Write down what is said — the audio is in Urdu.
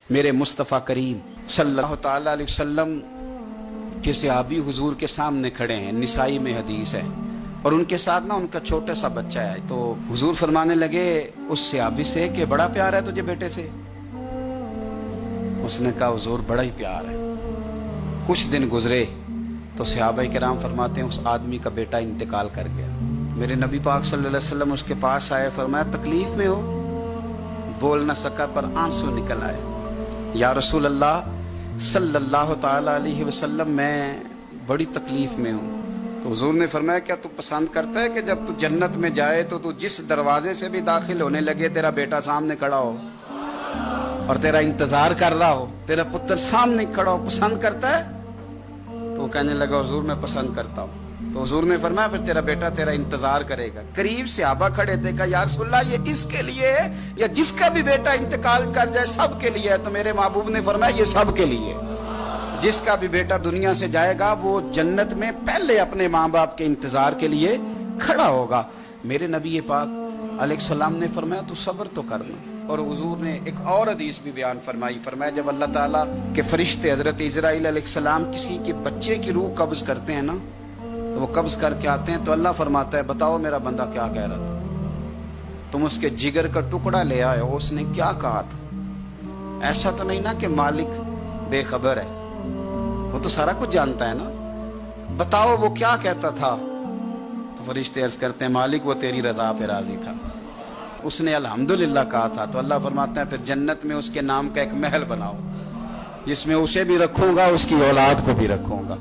میرے مصطفیٰ کریم صلی اللہ تعالی علیہ وسلم کے صحابی حضور کے سامنے کھڑے ہیں، نسائی میں حدیث ہے، اور ان کے ساتھ نا ان کا چھوٹا سا بچہ ہے۔ تو حضور فرمانے لگے اس صحابی سے کہ بڑا پیار ہے تجھے بیٹے سے؟ اس نے کہا حضور بڑا ہی پیار ہے۔ کچھ دن گزرے تو صحابہ کرام فرماتے ہیں اس آدمی کا بیٹا انتقال کر گیا۔ میرے نبی پاک صلی اللہ علیہ وسلم اس کے پاس آئے، فرمایا تکلیف میں ہو؟ بول نہ سکا پر آنسو نکل آئے۔ یا رسول اللہ صلی اللہ تعالی علیہ وسلم میں بڑی تکلیف میں ہوں۔ تو حضور نے فرمایا کیا تو پسند کرتا ہے کہ جب تو جنت میں جائے تو جس دروازے سے بھی داخل ہونے لگے تیرا بیٹا سامنے کھڑا ہو اور تیرا انتظار کر رہا ہو، تیرا پتر سامنے کھڑا ہو؟ پسند کرتا ہے؟ تو وہ کہنے لگا حضور میں پسند کرتا ہوں۔ تو حضور نے فرمایا پھر تیرا بیٹا تیرا انتظار کرے گا۔ قریب صحابہ کھڑے تھے، کہا یا رسول اللہ یہ اس کے لیے ہے یا جس کا بھی بیٹا انتقال کر جائے سب کے لیے ہے؟ تو میرے محبوب نے فرمایا یہ سب کے لیے۔ جس کا بھی بیٹا دنیا سے جائے گا وہ جنت میں پہلے اپنے ماں باپ کے انتظار کے لیے کھڑا ہوگا۔ میرے نبی پاک علیہ السلام نے فرمایا تو صبر تو کرنا۔ اور حضور نے ایک اور حدیث بھی بیان فرمائی، فرمایا جب اللہ تعالیٰ کے فرشتے حضرت اسرائیل علیہ السلام کسی کے بچے کی روح قبض کرتے ہیں نا، تو وہ قبض کر کے آتے ہیں تو اللہ فرماتا ہے بتاؤ میرا بندہ کیا کہہ رہا تھا؟ تم اس کے جگر کا ٹکڑا لے آئے ہو، اس نے کیا کہا تھا؟ ایسا تو نہیں نا کہ مالک بے خبر ہے، وہ تو سارا کچھ جانتا ہے نا، بتاؤ وہ کیا کہتا تھا؟ تو فرشتے عرض کرتے ہیں مالک وہ تیری رضا پہ راضی تھا، اس نے الحمدللہ کہا تھا۔ تو اللہ فرماتا ہے پھر جنت میں اس کے نام کا ایک محل بناؤ جس میں اسے بھی رکھوں گا اس کی اولاد کو بھی رکھوں گا۔